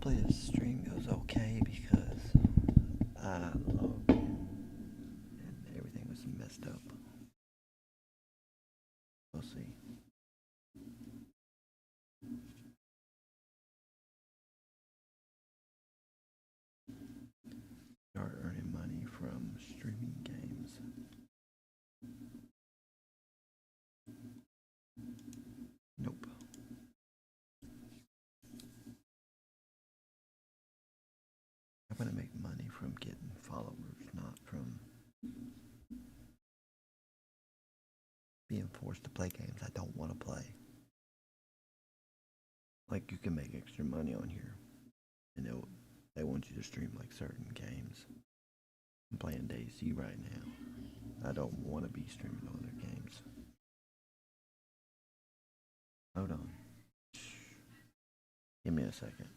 hopefully the stream goes okay because I logged in and everything was messed up. We'll see. Start earning money from streaming games. Nope. I'm gonna make money from getting followers, not from being forced to play games I don't want to play. Like you can make extra money on here, and they want you to stream like certain games. I'm playing DayZ right now. I don't want to be streaming other games. Hold on. Give me a second.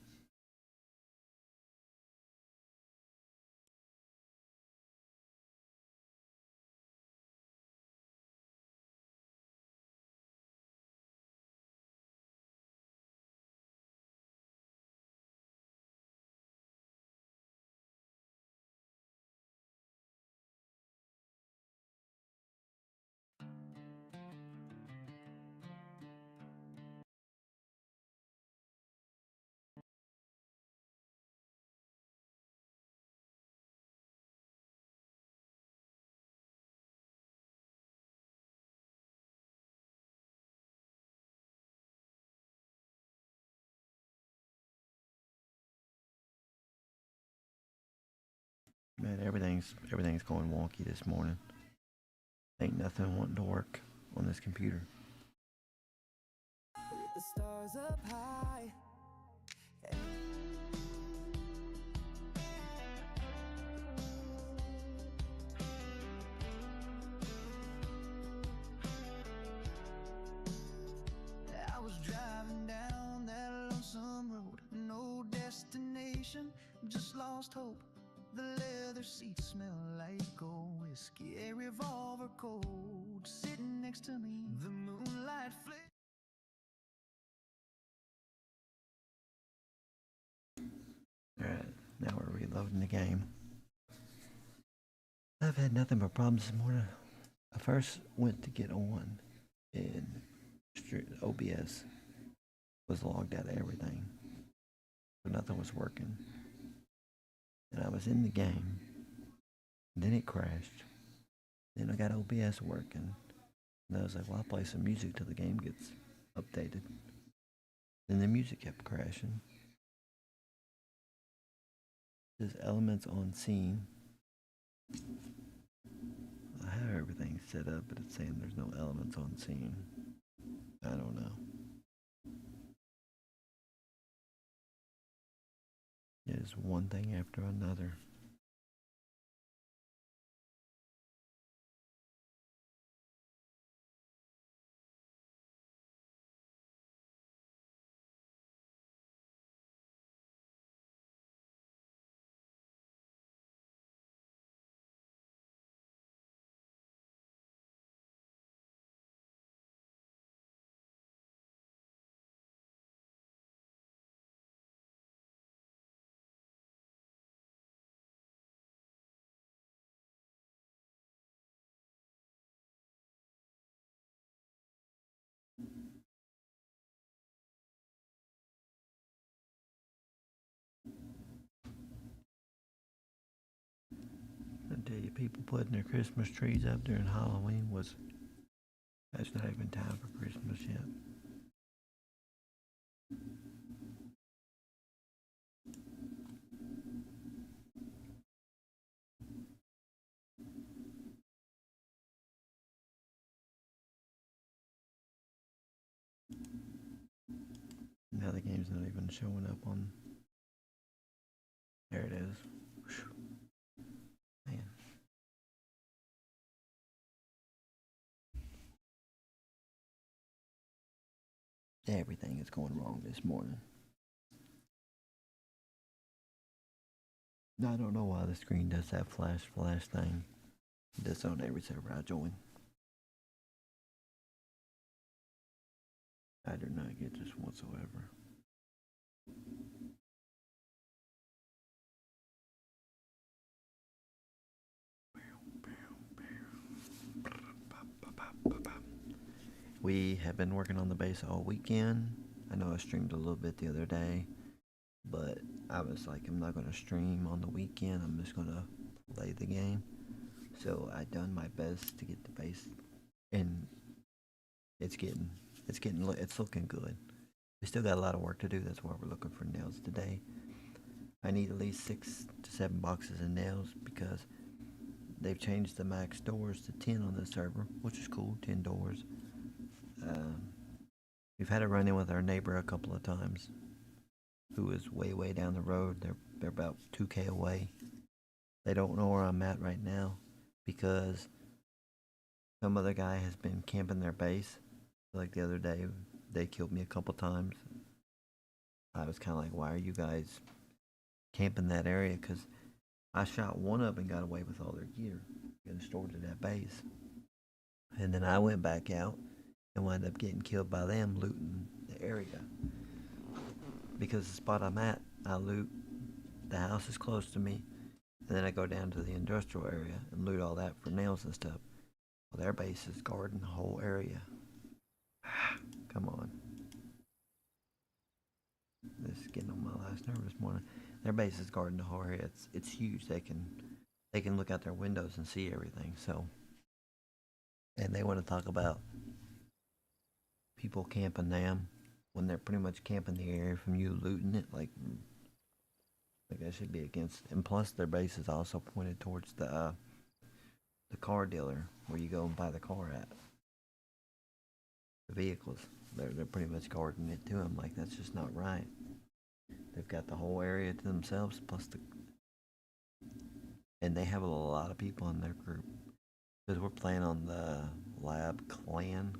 Man, everything's going wonky this morning. Ain't nothing wanting to work on this computer. The stars up high. I was driving down that lonesome road, no destination, just lost hope. The leather seats smell like old whiskey, a revolver cold, sitting next to me, the moonlight flickers. Alright, now we're reloading the game. I've had nothing but problems this morning. I first went to get on and OBS was logged out of everything. So nothing was working. And I was in the game. Then it crashed. Then I got OBS working. And I was like, well, I'll play some music till the game gets updated. Then the music kept crashing. There's elements on scene. I have everything set up, but it's saying there's no elements on scene. I don't know. It is one thing after another. I tell you, people putting their Christmas trees up during Halloween that's not even time for Christmas yet. Now the game's not even showing up on. There it is. Man. Everything is going wrong this morning. I don't know why the screen does that flash thing. It does on every server I join. I do not get this whatsoever. We have been working on the base all weekend. I know I streamed a little bit the other day, but I was like, I'm not going to stream on the weekend. I'm just going to play the game. So I done my best to get the base, and it's getting, it's looking good. We still got a lot of work to do. That's why we're looking for nails today. I need at least 6 to 7 boxes of nails because they've changed the max doors to 10 on the server, which is cool. 10 doors. Um, we've had a run in with our neighbor a couple of times, who is way down the road. They're about 2K away. They don't know where I'm at right now because some other guy has been camping their base. Like the other day, they killed me a couple times. I was kind of like, why are you guys camping that area? Because I shot one up and got away with all their gear and stored it at base. And then I went back out and wound up getting killed by them looting the area. Because the spot I'm at, I loot, the house is close to me, and then I go down to the industrial area and loot all that for nails and stuff. Well, their base is guarding the whole area. Come on. This is getting on my last nerve this morning. Their base is guarding the whole area. It's huge. They can look out their windows and see everything. So, and they want to talk about people camping them when they're pretty much camping the area from you looting it. Like that should be against. And plus, their base is also pointed towards the car dealer where you go and buy the car at. The vehicles. They're pretty much guarding it to them. Like that's just not right. They've got the whole area to themselves, plus and they have a lot of people in their group. Because we're playing on the Lab Clan,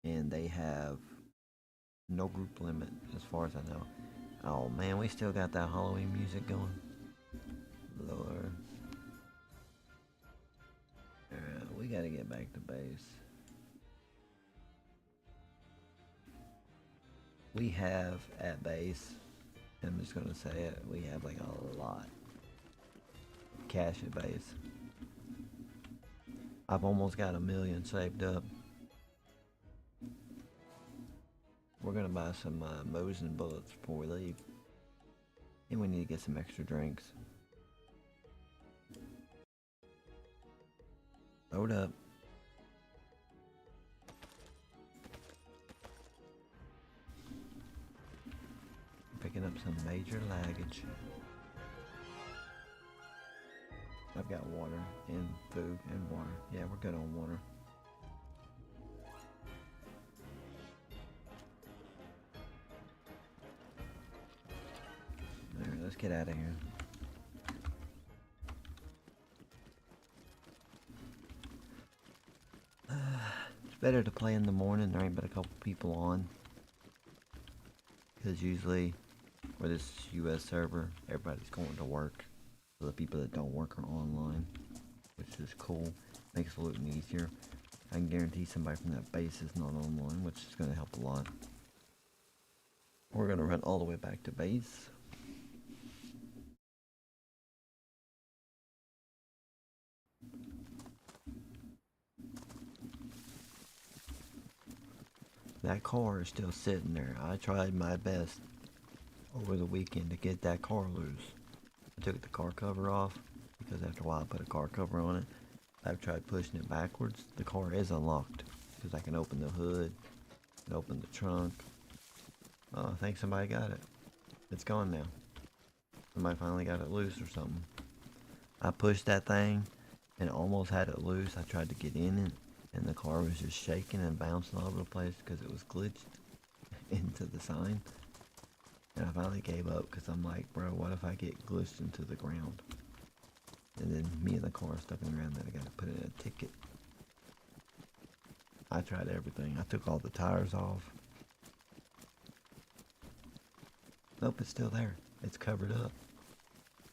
and they have no group limit as far as I know. Oh man, we still got that Halloween music going. Lord. We gotta get back to base. We have at base, I'm just gonna say it, we have like a lot of cash at base. I've almost got $1 million saved up. We're gonna buy some Mosin bullets before we leave. And we need to get some extra drinks. Load up. Picking up some major luggage. I've got water and food and water. Yeah, we're good on water. Alright, let's get out of here. It's better to play in the morning. There ain't but a couple people on. Because usually, for this US server, everybody's going to work. So the people that don't work are online, which is cool. Makes the looting easier. I can guarantee somebody from that base is not online, which is going to help a lot. We're going to run all the way back to base. That car is still sitting there. I tried my best over the weekend to get that car loose. I took the car cover off because after a while I put a car cover on it. I've tried pushing it backwards. The car is unlocked because I can open the hood and open the trunk. Oh, I think somebody got it. It's gone now. Somebody finally got it loose or something. I pushed that thing and almost had it loose. I tried to get in it and the car was just shaking and bouncing all over the place because it was glitched into the sign. And I finally gave up because I'm like, bro, what if I get glitched into the ground? And then me and the car stuck in the ground, then I got to put in a ticket. I tried everything. I took all the tires off. Nope, it's still there. It's covered up.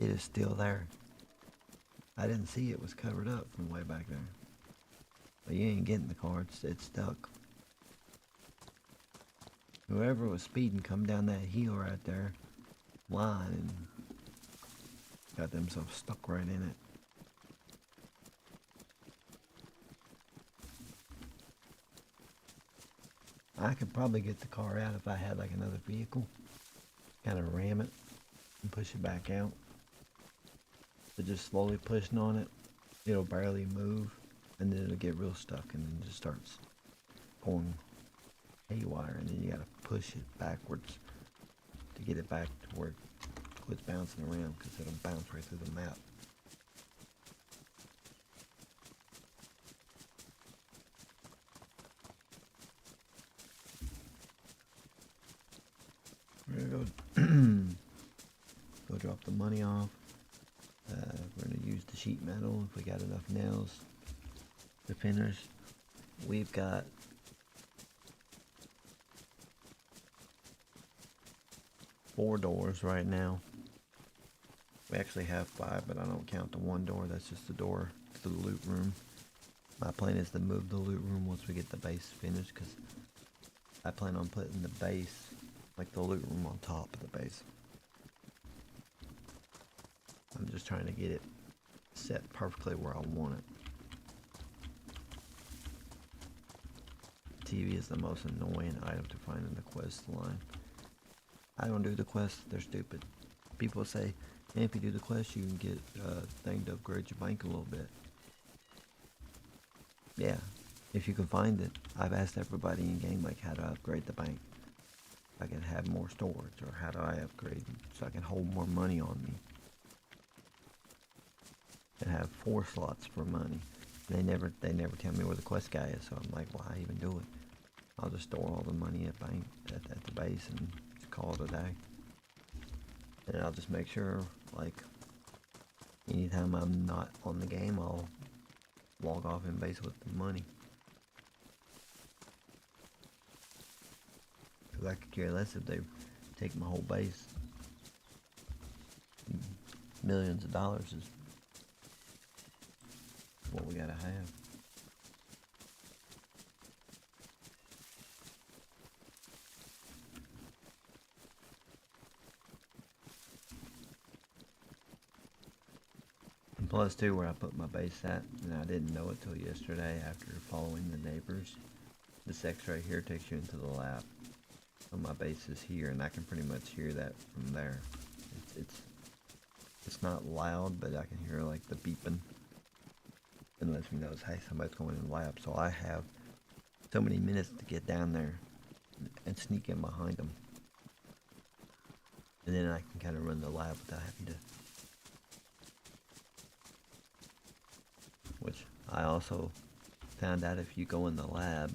It is still there. I didn't see it was covered up from way back there. But you ain't getting the car, it's stuck. Whoever was speeding come down that hill right there, line, and got themselves stuck right in it. I could probably get the car out if I had like another vehicle. Kind of ram it and push it back out. But just slowly pushing on it, it'll barely move, and then it'll get real stuck, and then it just starts going haywire, and then you gotta push it backwards to get it back to where it quits bouncing around, because it'll bounce right through the map. We're gonna go drop the money off. We're gonna use the sheet metal if we got enough nails to finish. We've got 4 doors right now. We actually have 5, but I don't count the one door. That's just the door to the loot room. My plan is to move the loot room once we get the base finished, because I plan on putting the base, like the loot room, on top of the base. I'm just trying to get it set perfectly where I want it. TV is the most annoying item to find in the quest line. I don't do the quests, they're stupid. People say, hey, if you do the quest, you can get a thing to upgrade your bank a little bit. Yeah, if you can find it. I've asked everybody in game, like, how do I upgrade the bank? I can have more storage, or how do I upgrade so I can hold more money on me? And have 4 slots for money. They never tell me where the quest guy is, so I'm like, why even do it? I'll just store all the money at the base and call it a day. And I'll just make sure, like, anytime I'm not on the game, I'll log off in base with the money. Because I could care less if they take my whole base. Millions of dollars is what we gotta have. And plus too, where I put my base at, and I didn't know it till yesterday after following the neighbors. This X right here takes you into the lab. So my base is here, and I can pretty much hear that from there. It's not loud, but I can hear like the beeping. It lets me know, hey, somebody's going in the lab. So I have so many minutes to get down there and sneak in behind them. And then I can kind of run the lab without having to. Which I also found out, if you go in the lab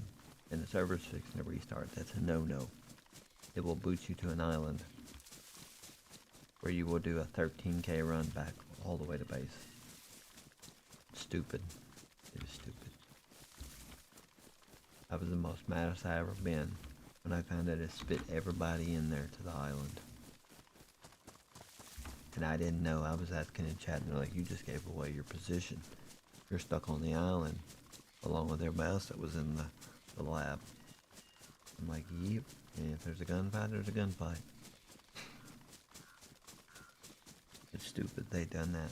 and the server's fixing to restart, that's a no-no. It will boot you to an island where you will do a 13K run back all the way to base. Stupid. It is stupid. I was the most maddest I ever been when I found out it spit everybody in there to the island. And I didn't know. I was asking in chat, and they're like, you just gave away your position. You're stuck on the island along with everybody else that was in the lab. I'm like, yep. And if there's a gunfight, there's a gunfight. It's stupid they done that.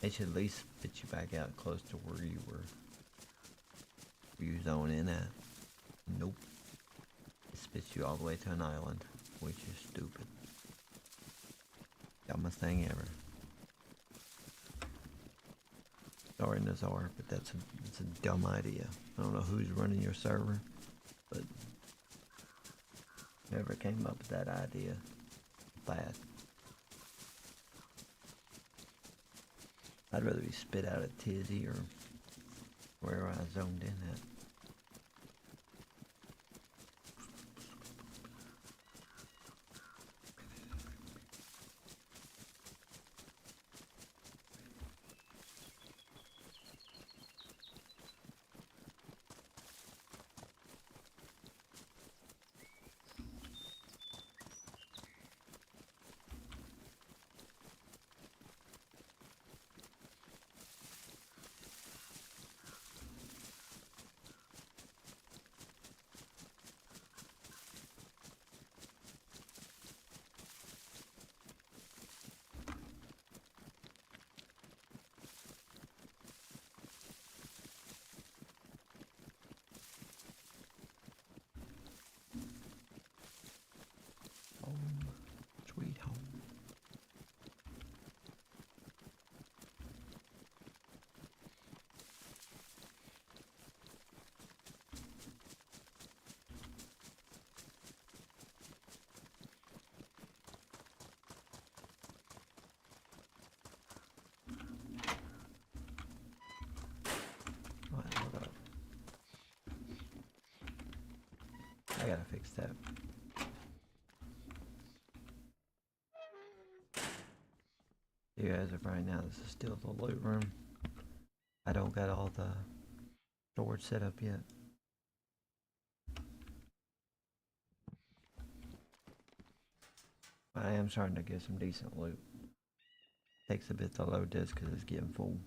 They should at least spit you back out close to where you were zoning in at. Nope. It spits you all the way to an island, which is stupid. Dumbest thing ever. Sorry, Nazar, but it's a dumb idea. I don't know who's running your server, but whoever came up with that idea, bad. I'd rather be spit out at Tizzy or wherever I zoned in at. I gotta fix that. You guys are right now, this is still the loot room. I don't got all the storage set up yet. I am starting to get some decent loot. Takes a bit to load this because it's getting full.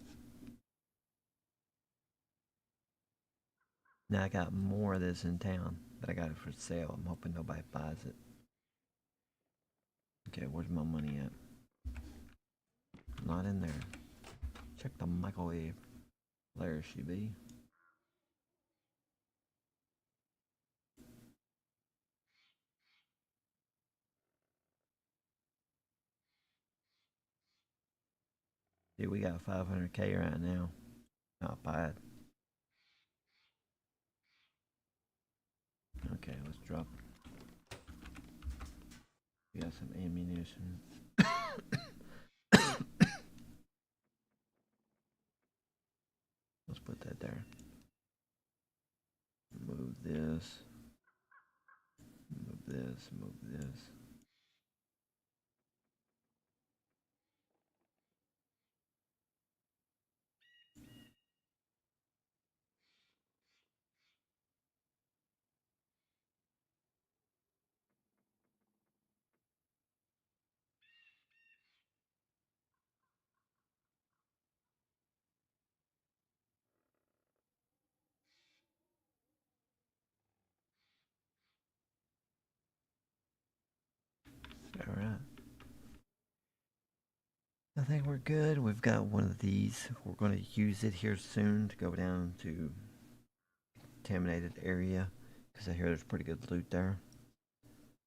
Now I got more of this in town, but I got it for sale. I'm hoping nobody buys it. Okay, where's my money at? Not in there. Check the microwave. There she be. Dude, we got 500K right now. Not bad. Okay, let's drop. We got some ammunition. Let's put that there. Move this. Move this. Move this. Alright. I think we're good. We've got one of these. We're going to use it here soon to go down to contaminated area because I hear there's pretty good loot there.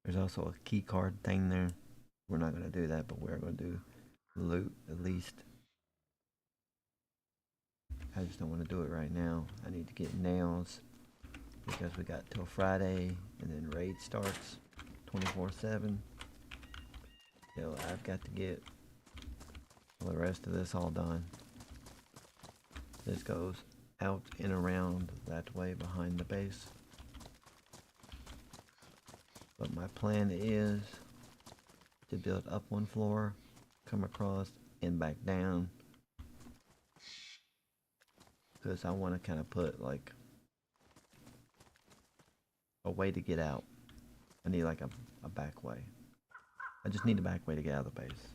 There's also a key card thing there. We're not going to do that, but we're going to do loot at least. I just don't want to do it right now. I need to get nails because we got till Friday and then raid starts 24/7. So I've got to get the rest of this all done. This goes out and around that way behind the base. But my plan is to build up one floor, come across and back down. Because I want to kind of put like a way to get out. I need like a back way. I just need a back way to get out of the base.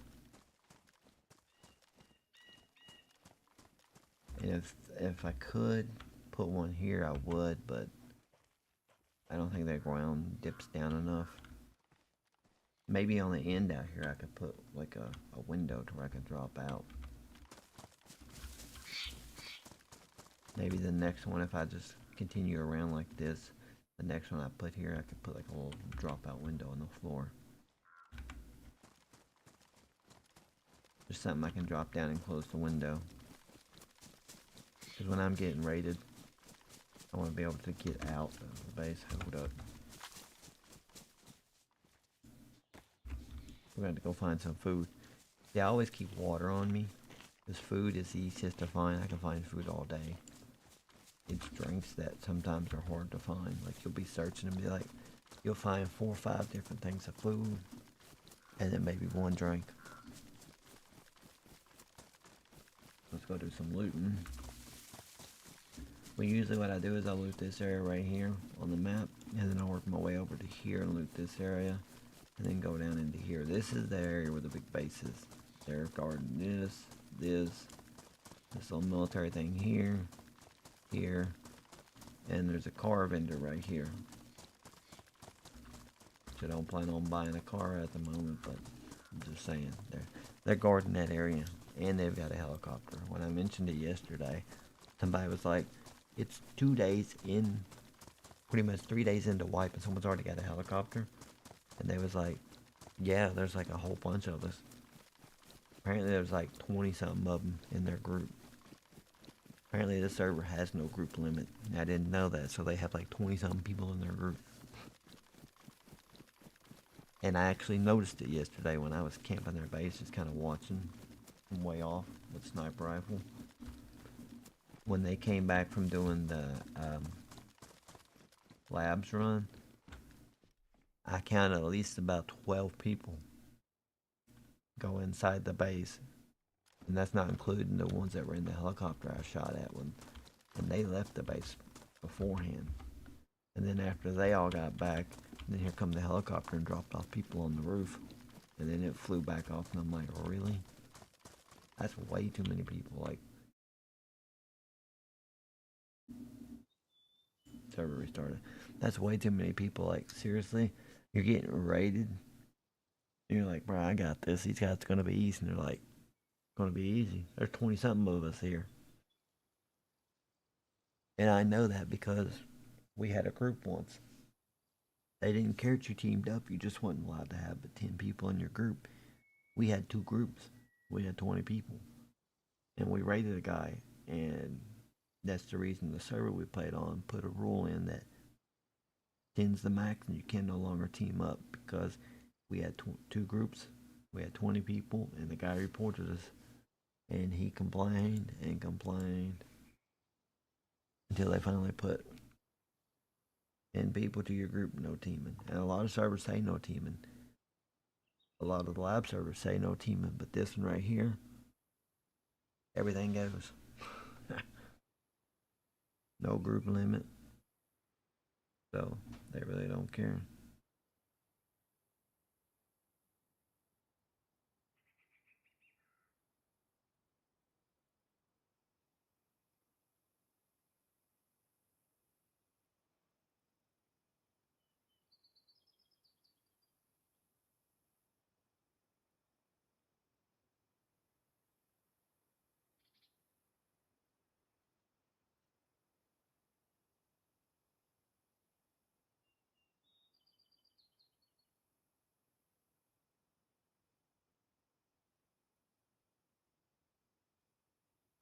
And if I could put one here, I would, but I don't think that ground dips down enough. Maybe on the end out here I could put like a window to where I could drop out. Maybe the next one, if I just continue around like this, the next one I put here, I could put like a little dropout window on the floor. Just something I can drop down and close the window. Because when I'm getting raided, I want to be able to get out of the base. Hold up. We're going to go find some food. Yeah, I always keep water on me. Because food is the easiest to find. I can find food all day. It's drinks that sometimes are hard to find. Like you'll be searching and be like, you'll find 4 or 5 different things of food. And then maybe one drink. Let's go do some looting. Well, usually what I do is I loot this area right here on the map, and then I'll work my way over to here and loot this area, and then go down into here. This is the area where the big base is. They're guarding this little military thing here, and there's a car vendor right here. So I don't plan on buying a car at the moment, but I'm just saying, they're guarding that area, and they've got a helicopter. When I mentioned it yesterday, somebody was like, it's 2 days in, pretty much 3 days into wipe, and someone's already got a helicopter. And they was like, yeah, there's like a whole bunch of us. Apparently there's like 20 something of them in their group. Apparently this server has no group limit. I didn't know that, so they have like 20 something people in their group. And I actually noticed it yesterday when I was camping their base, just kind of watching from way off with a sniper rifle. When they came back from doing the labs run, I counted at least about 12 people go inside the base, and that's not including the ones that were in the helicopter I shot at when they left the base beforehand. And then after they all got back, then here come the helicopter and dropped off people on the roof, and then it flew back off, and I'm like, really? That's way too many people. Like, server restarted. That's way too many people. Like, seriously, you're getting raided. And you're like, bro, I got this. These guys gonna be easy. And they're like, gonna be easy. There's 20 something of us here, and I know that because we had a group once. They didn't care that you teamed up. You just wasn't allowed to have but 10 people in your group. We had two groups. We had 20 people, and we raided a guy, and that's the reason the server we played on put a rule in that 10's the max, and you can no longer team up because we had two groups. We had 20 people, and the guy reported us, and he complained and complained until they finally put in people to your group, no teaming. And a lot of servers say no teaming. A lot of the lab servers say no teaming, but this one right here, everything goes. No group limit, so they really don't care.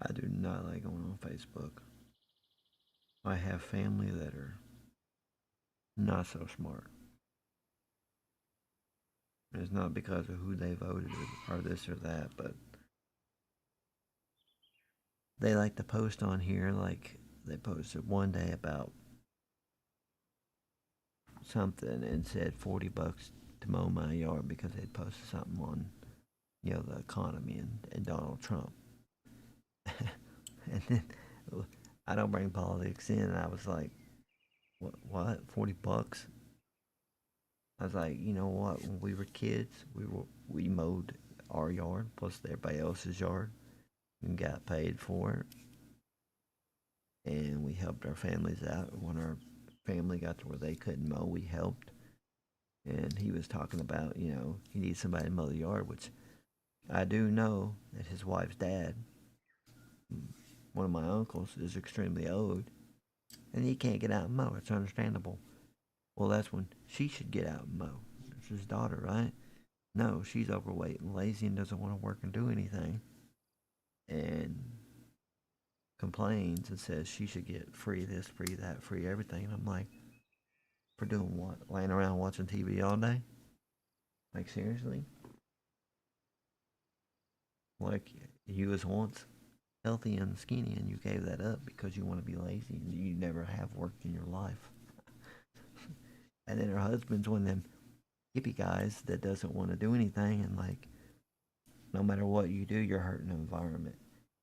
I do not like going on Facebook. I have family that are not so smart. It's not because of who they voted or this or that, but they like to post on here. Like they posted one day about something and said $40 to mow my yard because they'd posted something on, the economy and Donald Trump. And then I don't bring politics in. And I was like, what? $40? I was like, you know what? When we were kids, we mowed our yard plus everybody else's yard and got paid for it. And we helped our families out. When our family got to where they couldn't mow, we helped. And he was talking about, he needs somebody to mow the yard, which I do know that his wife's dad, one of my uncles, is extremely old, and he can't get out and mow. It's understandable. Well, that's when she should get out and mow. It's his daughter, right? No, she's overweight and lazy and doesn't want to work and do anything, and complains and says she should get free this, free that, free everything. And I'm like, for doing what? Laying around watching TV all day? Like, seriously? Like, you was once healthy and skinny and you gave that up because you want to be lazy and you never have worked in your life. And then her husband's one of them hippie guys that doesn't want to do anything, and like, no matter what you do, you're hurting the environment.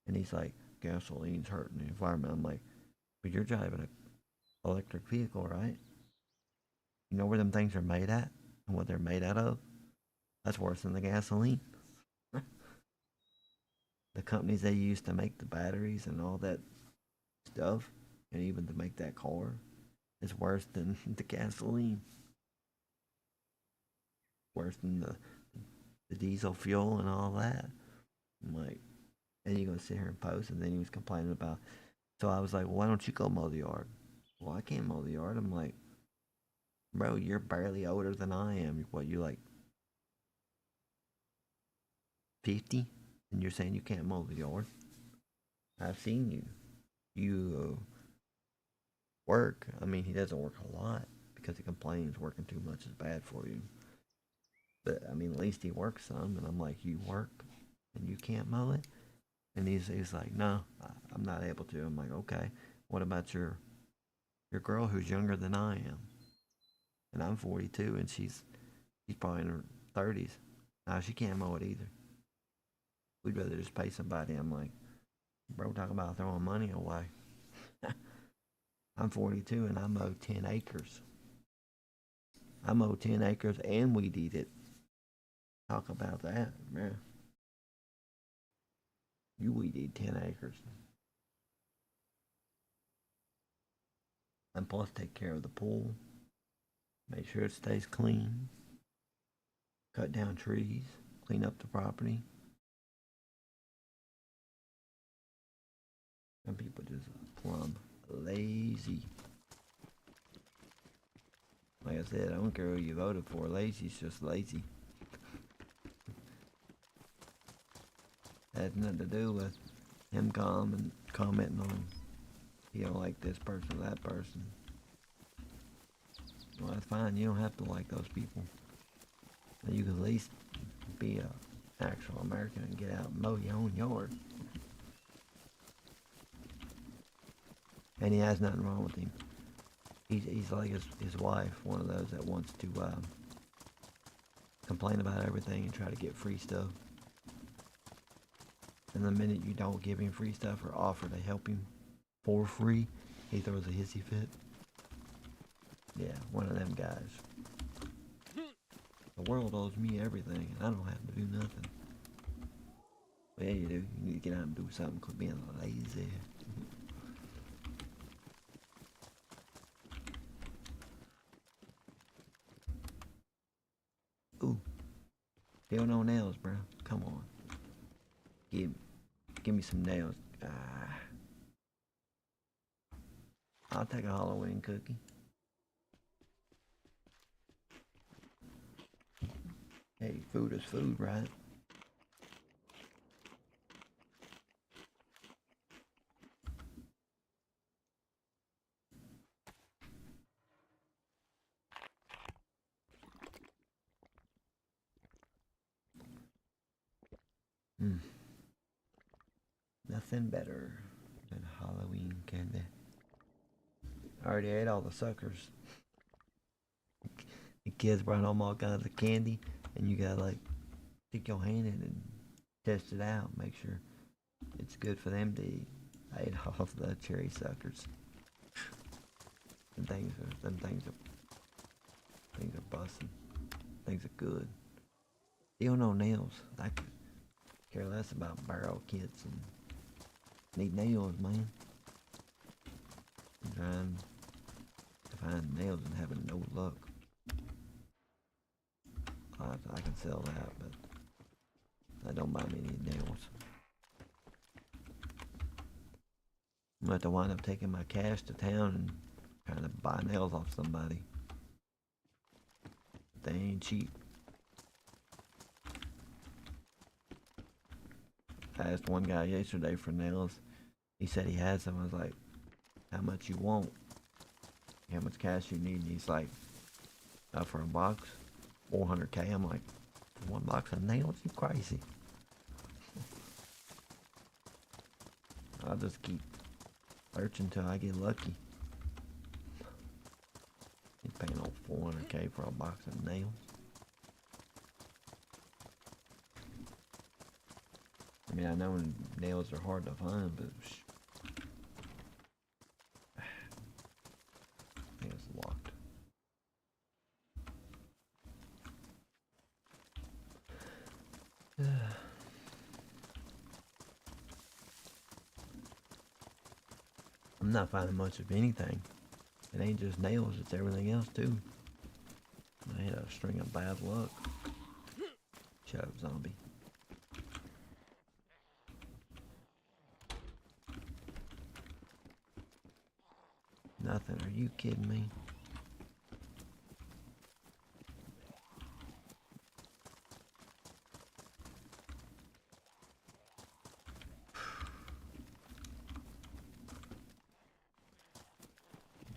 And he's like, gasoline's hurting the environment. I'm like, but you're driving an electric vehicle, right? You know where them things are made at and what they're made out of? That's worse than the gasoline. The companies they use to make the batteries and all that stuff, and even to make that car, is worse than the gasoline. Worse than the diesel fuel and all that. I'm like, and you gonna sit here and post, and then he was complaining about. So I was like, well, why don't you go mow the yard? Well, I can't mow the yard. I'm like, bro, you're barely older than I am. What, you like 50? And you're saying you can't mow the yard? I've seen you. You work. I mean, he doesn't work a lot because he complains working too much is bad for you. But I mean, at least he works some. And I'm like, you work and you can't mow it? And he's like, no, I'm not able to. I'm like, okay. What about your girl who's younger than I am? And I'm 42, and she's probably in her 30s. Nah, she can't mow it either. We'd rather just pay somebody. I'm like, bro, talk about throwing money away. I'm 42 and I mow 10 acres. I mow 10 acres and weed eat it. Talk about that, man. You weed eat 10 acres. And plus take care of the pool. Make sure it stays clean. Cut down trees. Clean up the property. Some people just plumb lazy. Like I said, I don't care who you voted for. Lazy's just lazy. Has nothing to do with him commenting on, you don't like this person or that person. Well, that's fine. You don't have to like those people. But you can at least be an actual American and get out and mow your own yard. And he has nothing wrong with him. He's like his wife, one of those that wants to complain about everything and try to get free stuff. And the minute you don't give him free stuff or offer to help him for free, he throws a hissy fit. Yeah, one of them guys. The world owes me everything, and I don't have to do nothing. Well, yeah, you do. You need to get out and do something. Quit being lazy. Ooh. Still no nails, bro. Come on. Give me some nails. I'll take a Halloween cookie. Hey, food is food, right? Nothing better than Halloween candy. I already ate all the suckers. The kids brought home all kinds of candy, and you gotta like stick your hand in it and test it out, make sure it's good for them to eat. I ate all of the cherry suckers. Them things are busting. Things are good. Still no nails. I could care less about barrel kits and need nails, man. I'm trying to find nails and having no luck. I can sell that, but I don't buy me any nails. I'm gonna have to wind up taking my cash to town and trying to buy nails off somebody. They ain't cheap. I asked one guy yesterday for nails. He said he had some. I was like, how much you want? How much cash you need? And he's like, for a box, 400K. I'm like, for one box of nails? You crazy. I'll just keep searching until I get lucky. He's paying on 400K for a box of nails. I mean, I know nails are hard to find, but I think it's locked. I'm not finding much of anything. It ain't just nails, it's everything else too. I had a string of bad luck. Shut up, zombie. Nothing, are you kidding me?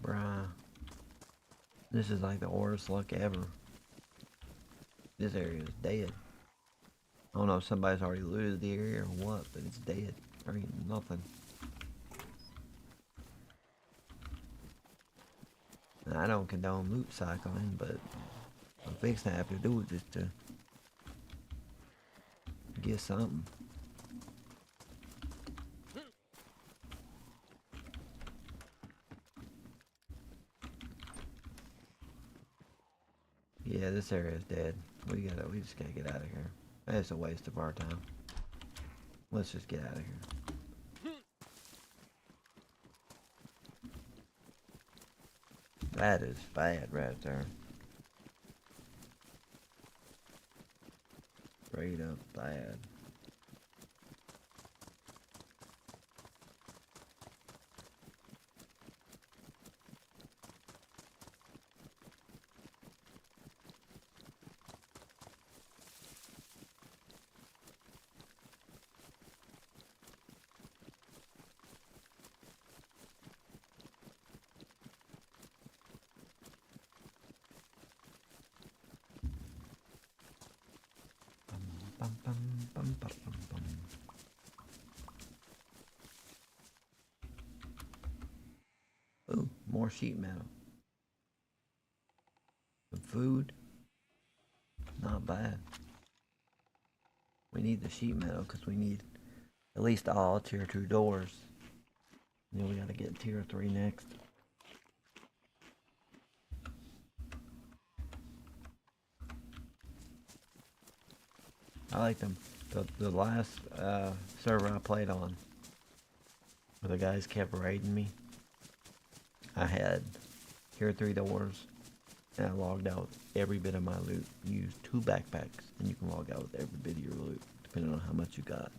Bruh. This is like the worst luck ever. This area is dead. I don't know if somebody's already looted the area or what, but it's dead. There ain't nothing. I don't condone loot cycling, but I'm fixing to have to do it just to get something. Yeah, this area is dead. We just gotta get out of here. That's a waste of our time. Let's just get out of here. That is bad right there. Straight up bad. Bum, bum, bum, bum, bum, bum. Ooh, more sheet metal. Some food. Not bad. We need the sheet metal because we need at least all tier 2 doors. And then we gotta get tier 3 next. I like them. The last server I played on, where the guys kept raiding me, I had tier 3 doors, and I logged out every bit of my loot. You use 2 backpacks, and you can log out with every bit of your loot, depending on how much you got.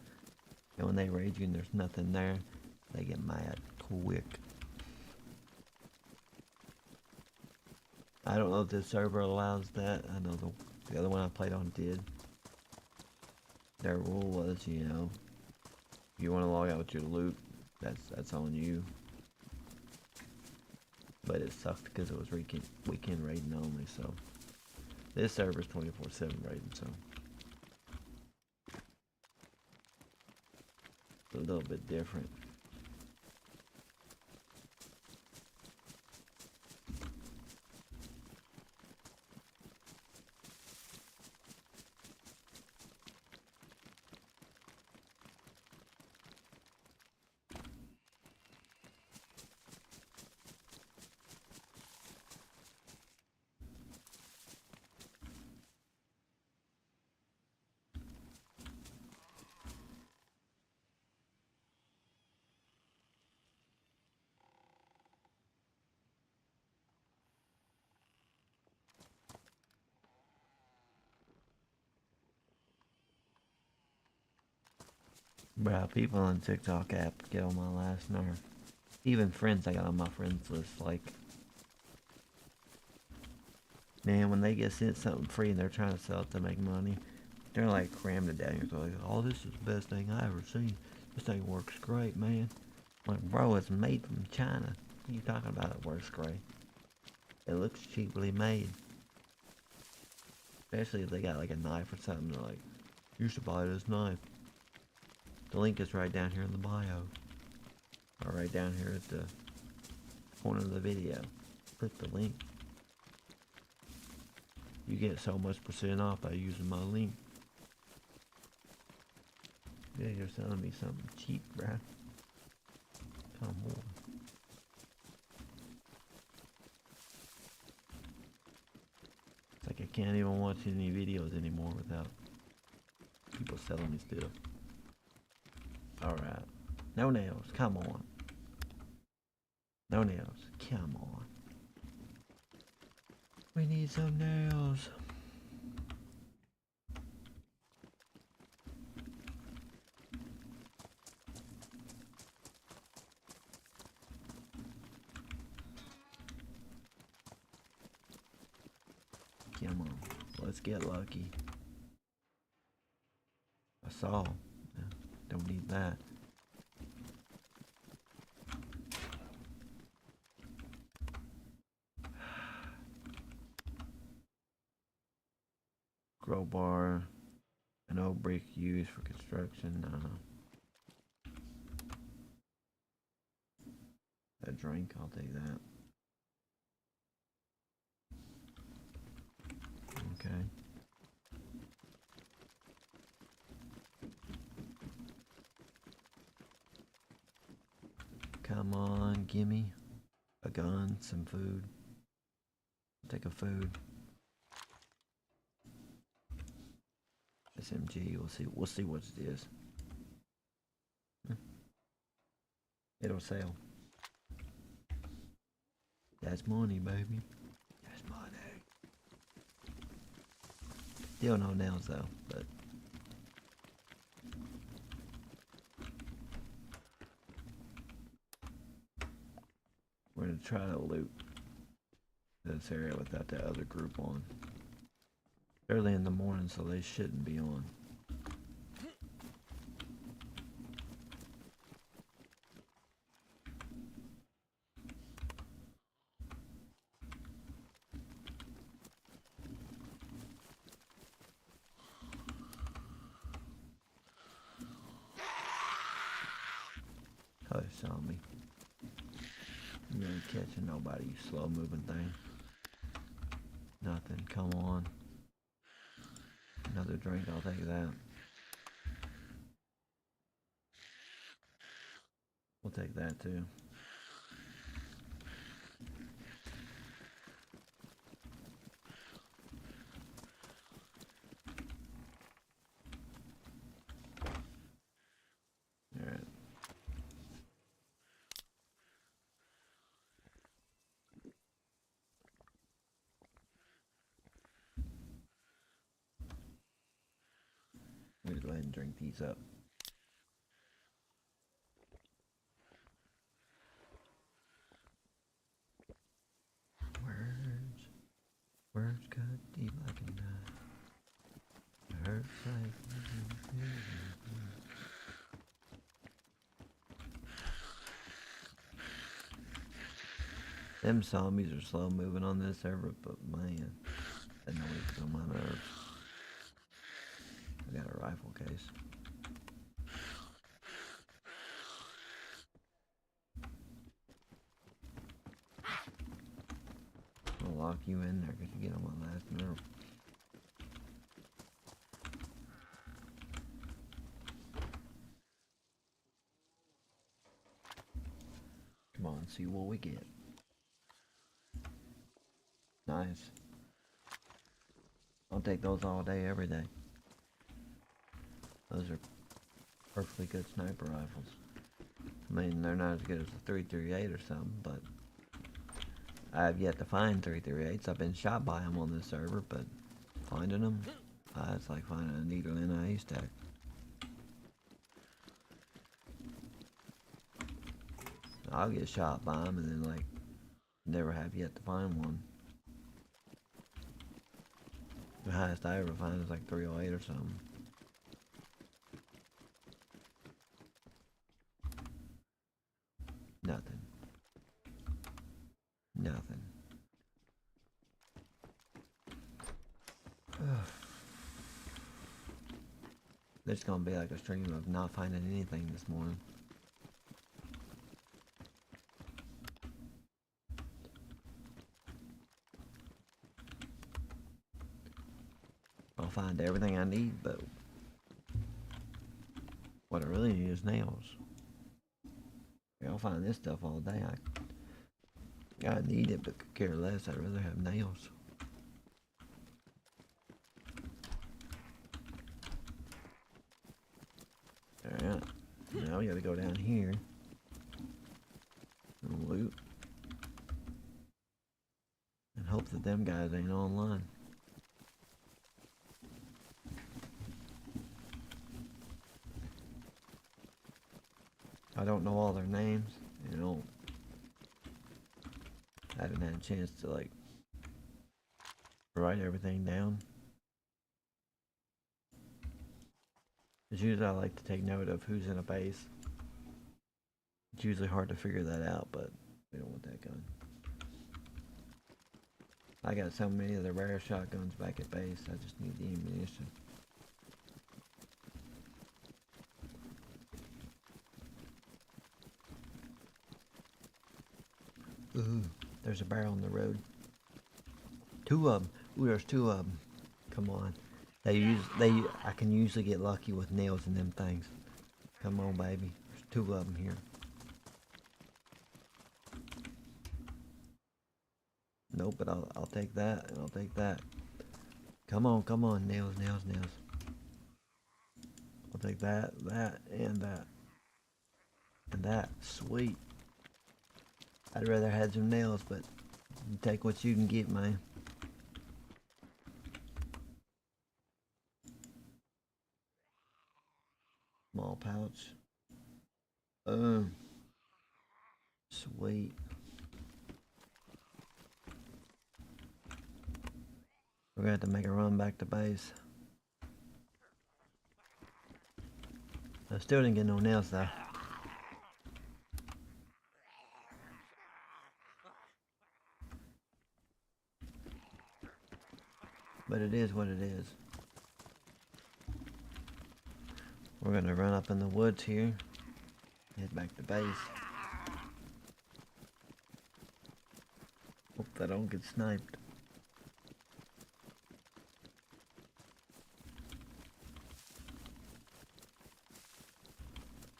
And when they raid you and there's nothing there, they get mad quick. I don't know if this server allows that. I know the other one I played on did. Their rule was, you know, if you want to log out with your loot, that's on you. But it sucked because it was weekend raiding only, so this server's 24/7 raiding, so it's a little bit different. Bruh, people on TikTok app get on my last nerve. Even friends I got on my friends list, like, man, when they get sent something free and they're trying to sell it to make money, they're like crammed it down. They're like, oh, this is the best thing I ever seen. This thing works great, man. I'm like, bro, it's made from China. What are you talking about? It works great. It looks cheaply made. Especially if they got like a knife or something. They're like, you should buy this knife. The link is right down here in the bio. Or right down here at the corner of the video. Click the link. You get so much % off by using my link. Yeah, you're selling me something cheap, bruh. Come on. It's like I can't even watch any videos anymore without people selling me stuff. Alright. No nails, come on. No nails, come on. We need some nails. Come on, let's get lucky. A saw. Don't need that. Crowbar. An old brick used for construction. A drink, I'll take that. Okay. Come on, gimme a gun, some food. Take a food. SMG. We'll see. We'll see what it is. It'll sell. That's money, baby. That's money. Still no nails though, but we're gonna try to loot this area without that other group on. Early in the morning, so they shouldn't be on. Oh, they saw me. You ain't catching nobody, you slow moving thing. Nothing, come on. Another drink, I'll take that. We'll take that too. Alright. Let me go ahead and drink these up. Words cut deep like a knife. Hurts like them zombies are slow moving on this server, but man, that noise is on my nerves. I got a rifle case. I'll lock you in there because you get on my last nerve. Come on, see what we get. Nice. I'll take those all day, every day. Those are perfectly good sniper rifles. I mean, they're not as good as the 338 or something, but I have yet to find 338s. I've been shot by them on this server, but finding them, it's like finding a needle in a haystack. I'll get shot by them and then like never have yet to find one. The highest I ever find is like 308 or something. Nothing. Nothing. There's gonna be like a stream of not finding anything this morning. I'll find everything I need, but what I really need is nails. I'll find this stuff all day. I need it, but could care less. I'd rather have nails. Alright. Now we gotta go down here and loot. And hope that them guys ain't online. I don't know all their names, you know. I haven't had a chance to like write everything down. It's usually I like to take note of who's in a base. It's usually hard to figure that out, but we don't want that gun. I got so many of the rare shotguns back at base, I just need the ammunition. Ooh, there's a barrel on the road. Two of them. Ooh, there's two of them. Come on. I can usually get lucky with nails in them things. Come on, baby. There's 2 of them here. Nope, but I'll take that, and I'll take that. Come on, nails. I'll take that, and that. And that. Sweet. I'd rather have some nails, but you take what you can get, man. Small pouch. Boom. Sweet. We're gonna have to make a run back to base. I still didn't get no nails though. But it is what it is. We're gonna run up in the woods here. Head back to base. Hope I don't get sniped.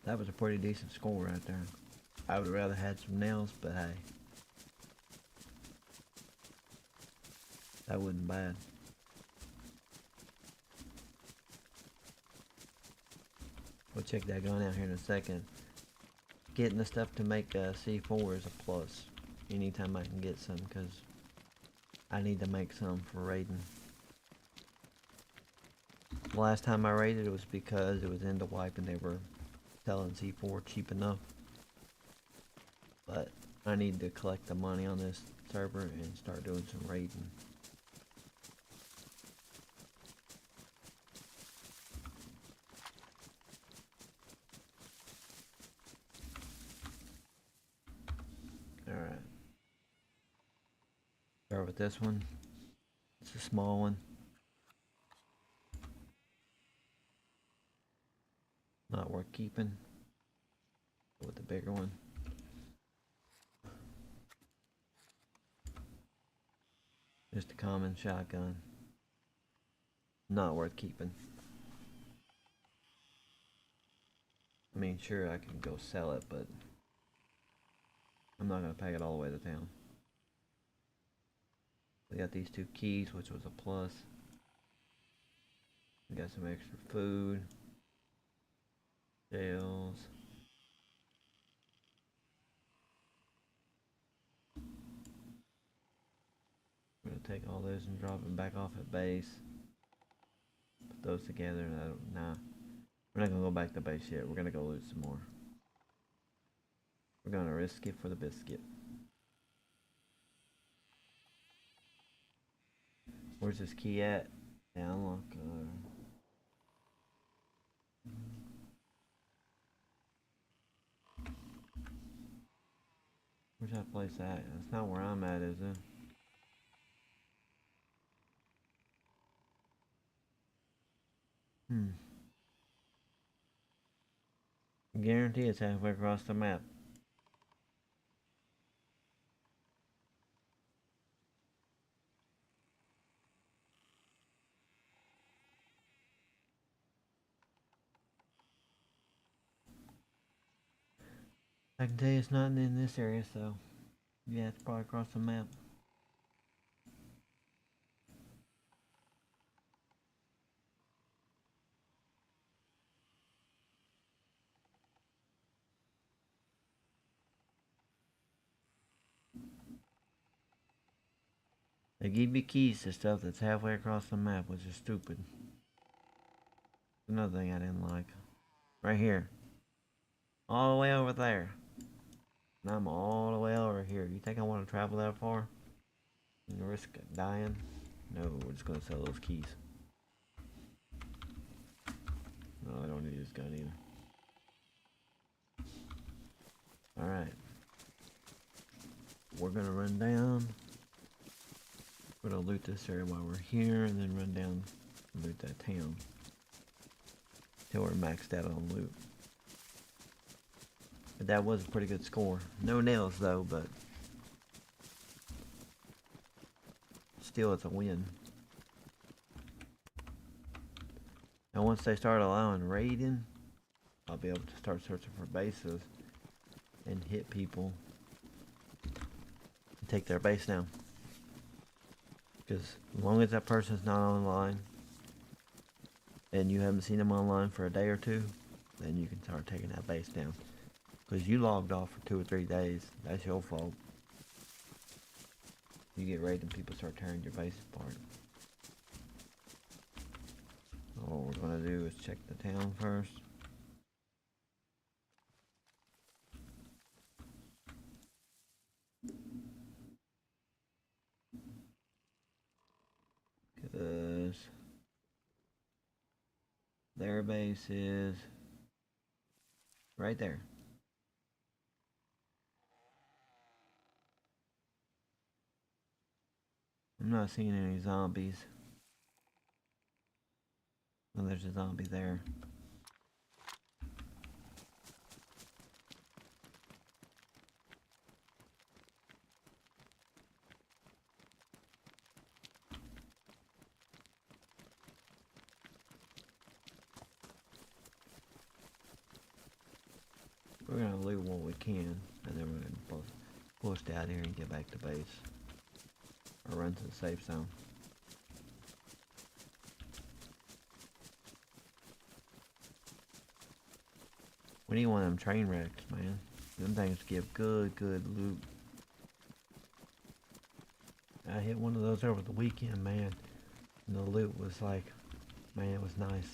That was a pretty decent score right there. I would have rather had some nails, but hey. That wasn't bad. We'll check that gun out here in a second. Getting the stuff to make C4 is a plus. Anytime I can get some, because I need to make some for raiding. The last time I raided it was because it was end of wipe and they were selling C4 cheap enough. But I need to collect the money on this server and start doing some raiding. Alright. Start with this one. It's a small one. Not worth keeping. Go with the bigger one. Just a common shotgun. Not worth keeping. I mean, sure, I can go sell it, but I'm not gonna pack it all the way to town. We got these 2 keys, which was a plus. We got some extra food. Shells. I'm gonna take all those and drop them back off at base. Put those together and nah. We're not gonna go back to base yet. We're gonna go loot some more. We're gonna risk it for the biscuit. Where's this key at? Yeah, unlock. Where's that place at? That's not where I'm at, is it? Guarantee it's halfway across the map. I can tell you it's not in this area, so yeah, it's probably across the map. They give you keys to stuff that's halfway across the map, which is stupid. Another thing I didn't like. Right here. All the way over there. And I'm all the way over here. You think I want to travel that far? And risk dying? No, we're just going to sell those keys. No, I don't need this gun either. Alright. We're going to run down. We're going to loot this area while we're here, and then run down and loot that town. Till we're maxed out on loot. But that was a pretty good score. No nails though, but still it's a win. And once they start allowing raiding, I'll be able to start searching for bases and hit people and take their base down. Because as long as that person's not online and you haven't seen them online for a day or two, then you can start taking that base down. Because you logged off for 2 or 3 days, that's your fault. You get raided and people start tearing your base apart. All we're going to do is check the town first. Because their base is right there. I'm not seeing any zombies. Well, there's a zombie there. We're gonna loot what we can, and then we're gonna push out here and get back to base. Or run to the safe zone. We need one of them train wrecks, man. Them things give good loot. I hit one of those over the weekend, man. And the loot was like, man, it was nice.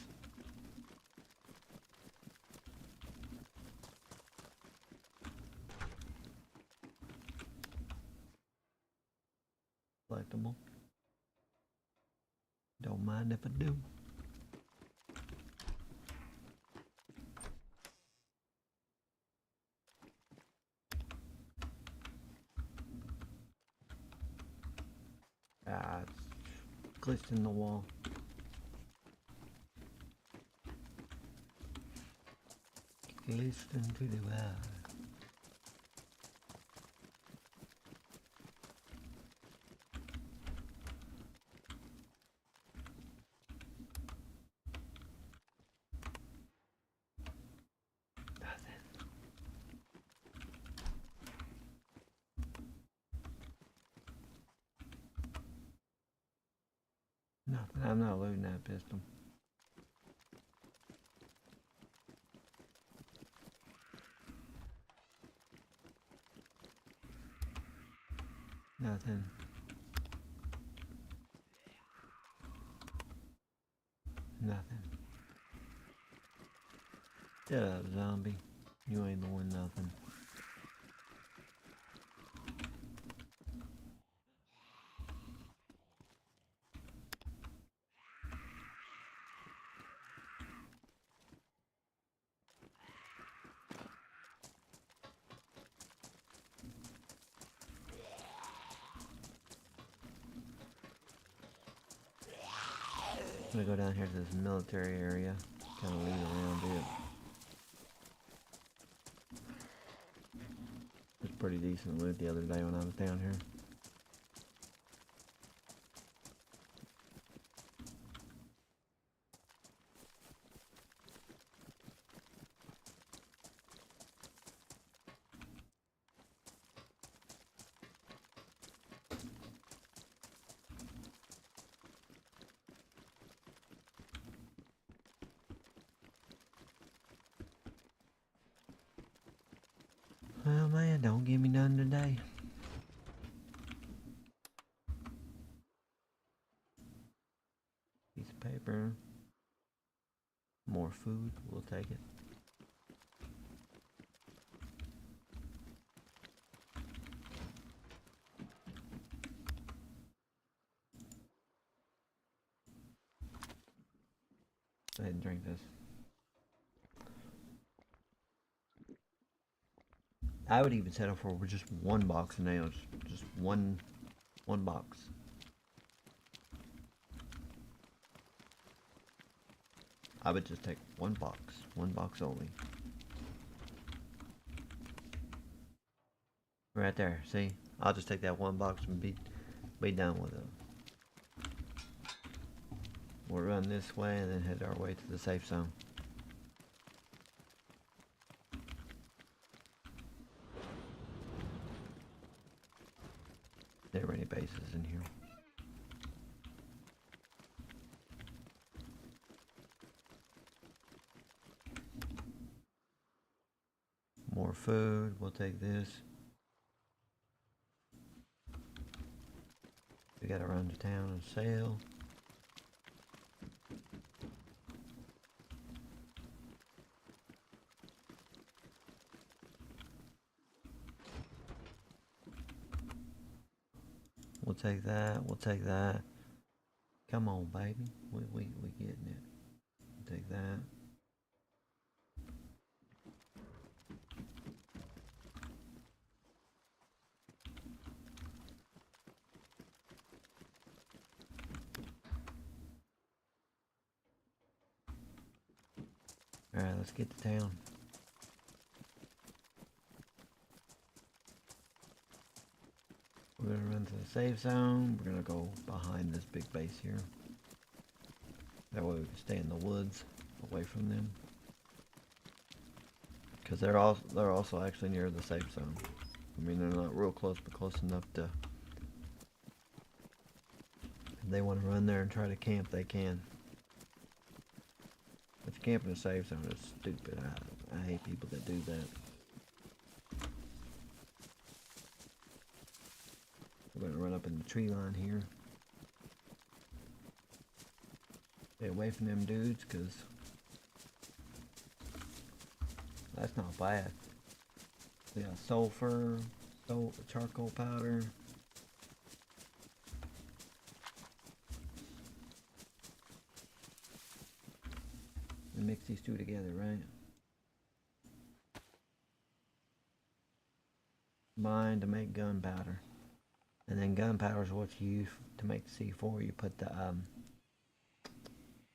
Collectible. Don't mind if I do. Ah, it's glitched in the wall. Glitched into the wall. Nothing. I'm not loading that pistol. Nothing. Nothing. Shut up, zombie. You ain't doing nothing. I'm gonna go down here to this military area, kind of lead around it. It was pretty decent loot the other day when I was down here. Well, man, don't give me none today. Piece of paper. More food, we'll take it. Go ahead and drink this. I would even settle for just one box of nails. Just one box. I would just take one box only. Right there, see? I'll just take that one box and be done with it. We'll run this way and then head our way to the safe zone. There are any bases in here. More food, we'll take this. We gotta run to town and sell. We'll take that, we'll take that. Come on, baby. We getting it. We'll take that. Alright, let's get to town. We're gonna run to the safe zone. We're gonna go behind this big base here. That way we can stay in the woods, away from them. Because they're also actually near the safe zone. I mean, they're not real close, but close enough to... If they want to run there and try to camp, they can. But to camp in a safe zone is stupid. I hate people that do that. We're going to run up in the tree line here. Stay away from them dudes, because that's not bad. We got sulfur, charcoal powder. And mix these two together, right? Combine to make gunpowder. And then gunpowder is what you use to make the C4. You put the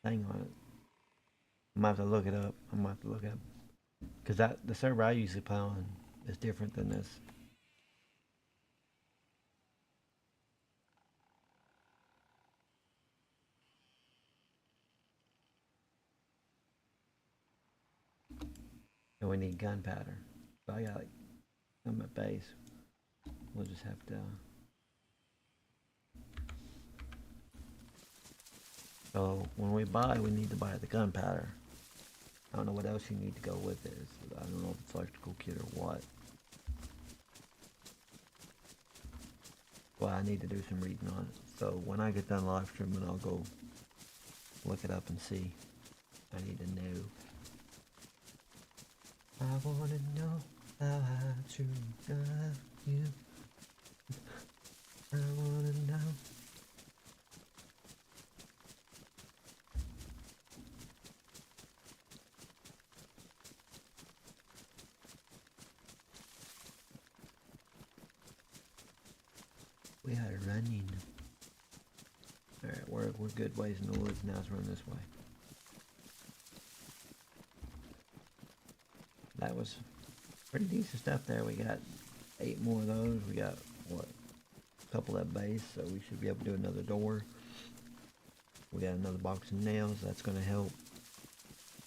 thing on it. I might have to look it up. Because the server I usually play on is different than this. And we need gunpowder. So I got like some at base. We'll just have to. So when we buy, we need to buy the gunpowder. I don't know what else you need to go with it. I don't know if it's electrical kit or what. Well, I need to do some reading on it. So when I get done live streaming, I'll go look it up and see. I need to know. I want to know how I truly love you. I want to know. We are running. Alright, we're good ways in the woods. Now let's run this way. That was pretty decent stuff there. We got 8 more of those. We got, what, a couple at base, so we should be able to do another door. We got another box of nails. That's going to help.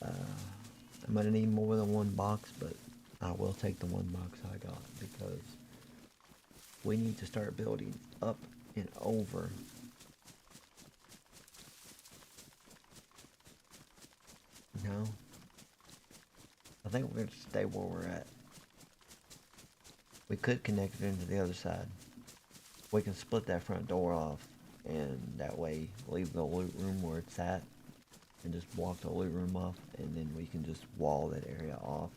I'm going to need more than one box, but I will take the one box I got because we need to start building up and over. No. I think we're going to stay where we're at. We could connect it into the other side. We can split that front door off, and that way leave the loot room where it's at, and just block the loot room off, and then we can just wall that area off.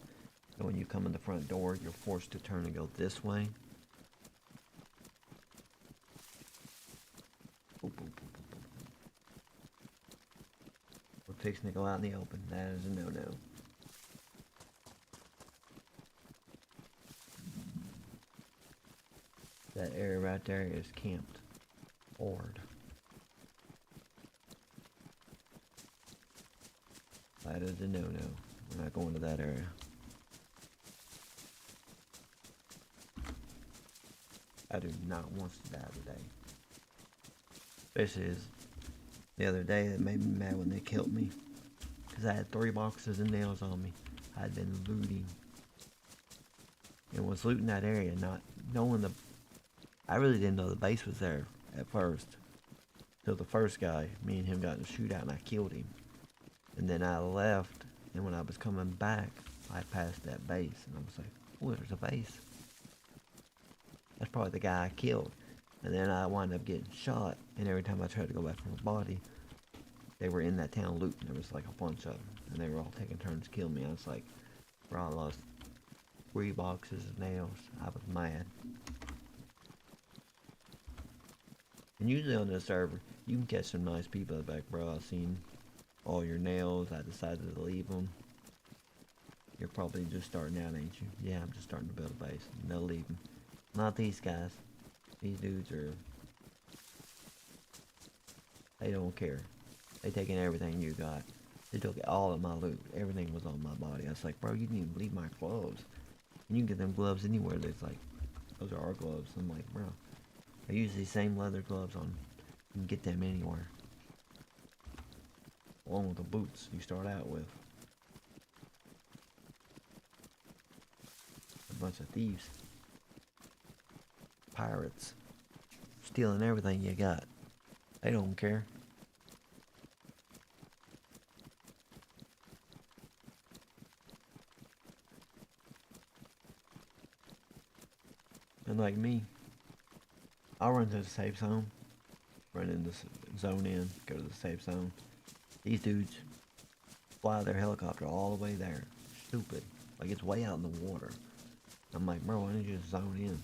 And when you come in the front door, you're forced to turn and go this way. We're fixing to go out in the open. That is a no-no. That area right there is camped. Horde. That is a no-no. We're not going to that area. I do not want to die today. Especially as The other day, it made me mad when they killed me. Because I had 3 boxes of nails on me. I had been looting. And was looting that area, not knowing the... I really didn't know the base was there at first. Till the first guy, me and him got in a shootout and I killed him. And then I left, and when I was coming back, I passed that base. And I was like, oh, there's a base. That's probably the guy I killed. And then I wound up getting shot, and every time I tried to go back for my body, they were in that town looting. There was like a bunch of them, and they were all taking turns to kill me. I was like, bro, I lost 3 boxes of nails. I was mad. And usually on this server, you can catch some nice people in the back, bro. I've seen all your nails. I decided to leave them. You're probably just starting out, ain't you? Yeah, I'm just starting to build a base. And they'll leave them. Not these guys. These dudes are... They don't care. They taking everything you got. They took all of my loot. Everything was on my body. I was like, bro, you didn't even leave my gloves. And you can get them gloves anywhere. There's like, those are our gloves. I'm like, bro, I use these same leather gloves on. You can get them anywhere. Along with the boots you start out with. A bunch of thieves. Pirates. Stealing everything you got. They don't care. And like me, I'll run to the safe zone. Run in this zone in. Go to the safe zone. These dudes fly their helicopter all the way there. Stupid. Like it's way out in the water. I'm like, bro, why don't you just zone in?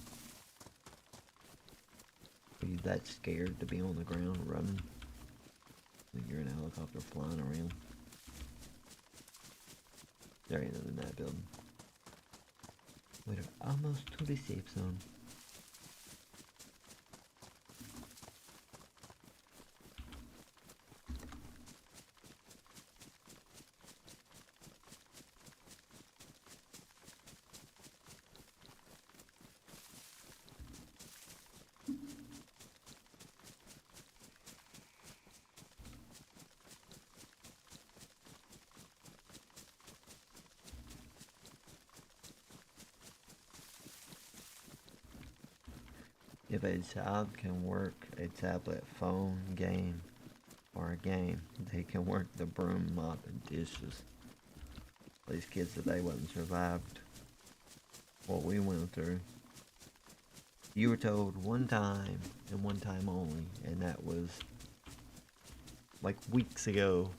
Are you that scared to be on the ground running? Like you're in a helicopter flying around. There ain't nothing in that building. We're almost to the safe zone. If a child can work a tablet, phone, game, or a game, they can work the broom, mop, and dishes. These kids today wouldn't survived what we went through. You were told one time and one time only, and that was like weeks ago,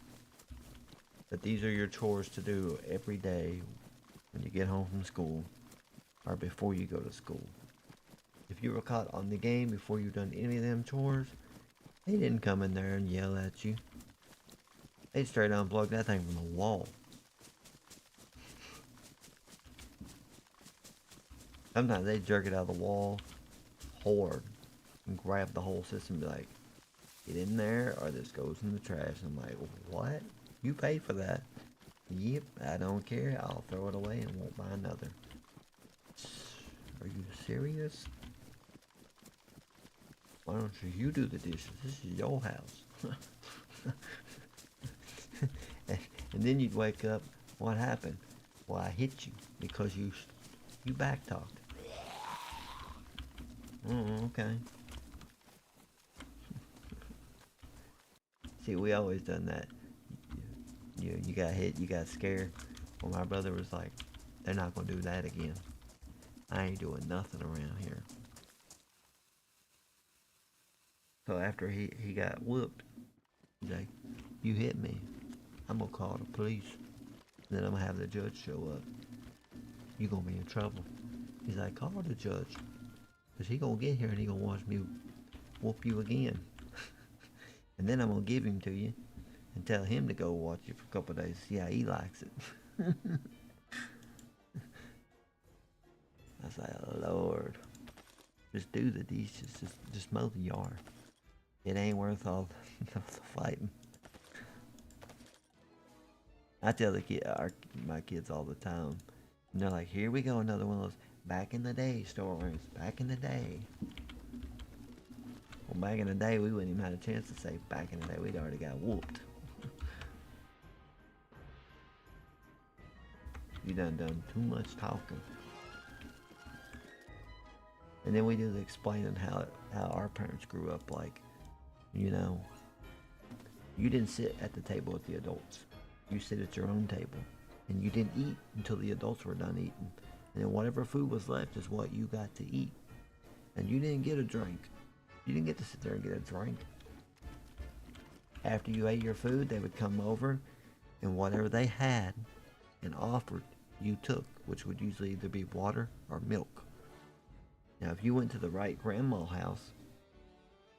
that these are your chores to do every day when you get home from school or before you go to school. If you were caught on the game before you've done any of them chores, they didn't come in there and yell at you. They straight unplugged that thing from the wall. Sometimes they jerk it out of the wall hard and grab the whole system and be like, get in there or this goes in the trash. I'm like, what? You paid for that. Yep, I don't care. I'll throw it away and won't buy another. Are you serious? Why don't you do the dishes? This is your house. and then you'd wake up. What happened? Well, I hit you because you backtalked. Oh, okay. See, we always done that. You got hit, you got scared. Well, my brother was like, they're not gonna do that again. I ain't doing nothing around here. So after he got whooped, he's like, you hit me. I'm gonna call the police. Then I'm gonna have the judge show up. You gonna be in trouble. He's like, call the judge. Cause he gonna get here and he gonna watch me whoop you again. And then I'm gonna give him to you and tell him to go watch you for a couple of days. See how he likes it. I was like, Lord, just do the dishes. Just mow the yard. It ain't worth all the fighting. I tell my kids all the time, and they're like, here we go, another one of those back in the day stories. Back in the day. Well, back in the day, we wouldn't even have a chance to say back in the day. We'd already got whooped. You done too much talking. And then we do the explaining how our parents grew up. Like, you know, you didn't sit at the table with the adults. You sit at your own table. And you didn't eat until the adults were done eating. And then whatever food was left is what you got to eat. And you didn't get a drink. You didn't get to sit there and get a drink. After you ate your food, they would come over, and whatever they had and offered, you took, which would usually either be water or milk. Now, if you went to the right grandma's house,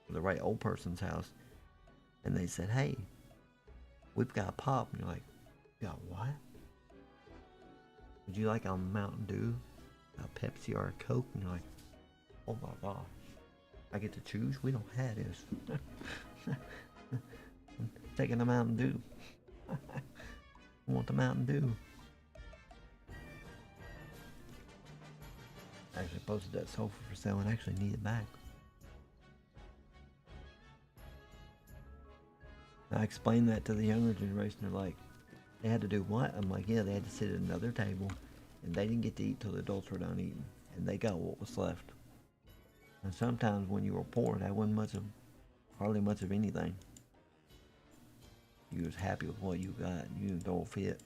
or the right old person's house, and they said, hey, we've got pop, and you're like, got what? Would you like a Mountain Dew, a Pepsi, or a Coke? And you're like, oh my gosh, I get to choose? We don't have this. I'm taking a Mountain Dew. I want the Mountain Dew. I actually posted that sofa for sale and actually need it back. I explained that to the younger generation. They're like, they had to do what? I'm like, yeah, they had to sit at another table, and they didn't get to eat till the adults were done eating, and they got what was left. And sometimes when you were poor, that wasn't hardly much of anything. You was happy with what you got, and you don't fit.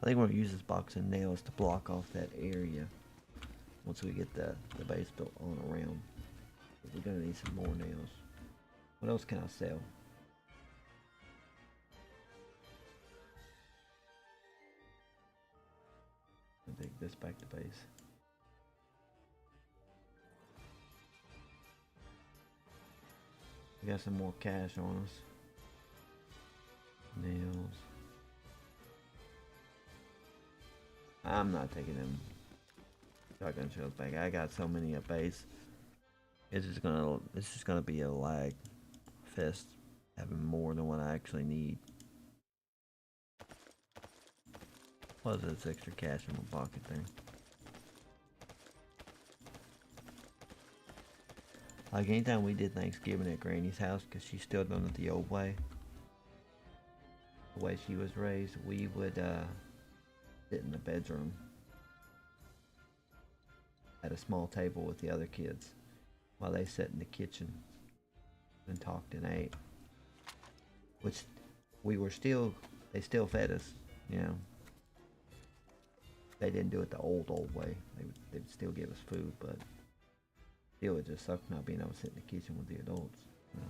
I think we're gonna use this box of nails to block off that area once we get the base built on around. We're gonna need some more nails. What else can I sell? I'll take this back to base. We got some more cash on us. Nails. I'm not taking them shotgun shells back. I got so many at base. It's just gonna be a lag fest, having more than what I actually need. Plus, it's extra cash in my pocket there. Like anytime we did Thanksgiving at Granny's house, because she's still done it the old way, the way she was raised, we would sit in the bedroom at a small table with the other kids while they sat in the kitchen and talked and ate. Which they still fed us, you know. They didn't do it the old way. They would still give us food, but still it just sucked not being able to sit in the kitchen with the adults. You know,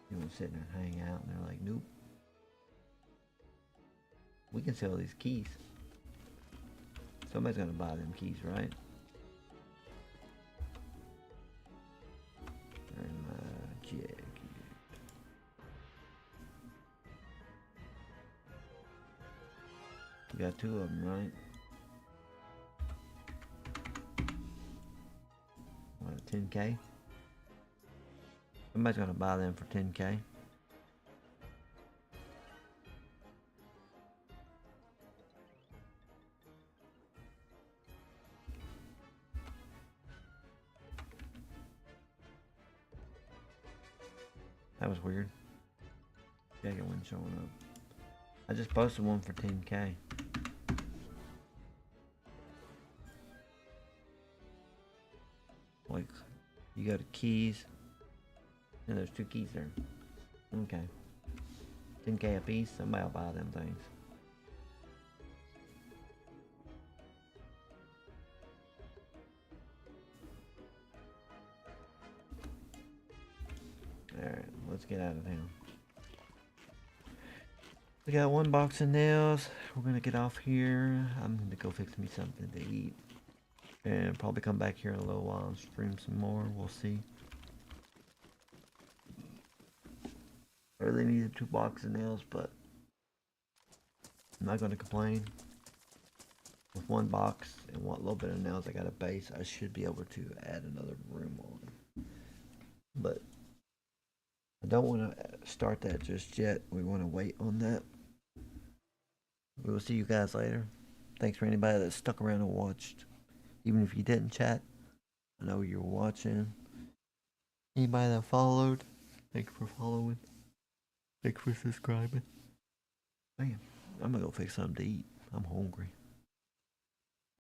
you want to sit there and hang out, and they're like, nope. We can sell these keys. Somebody's gonna buy them keys, right? Magic. You got two of them, right? What, 10K? Somebody's gonna buy them for 10K. That was weird. Jagged one showing up. I just posted one for 10K. Like, you got the keys, and there's two keys there. Okay. 10K a piece, somebody will buy them things. Alright, let's get out of town. We got one box of nails. We're gonna get off here. I'm gonna go fix me something to eat. And probably come back here in a little while and stream some more. We'll see. I really needed 2 boxes of nails, but I'm not gonna complain. With 1 box and 1 little bit of nails I got a base, I should be able to add another room on. But I don't want to start that just yet. We want to wait on that. We will see you guys later. Thanks for anybody that stuck around and watched. Even if you didn't chat, I know you were watching. Anybody that followed, thank you for following. Thank you for subscribing. Man, I'm gonna go fix something to eat. I'm hungry.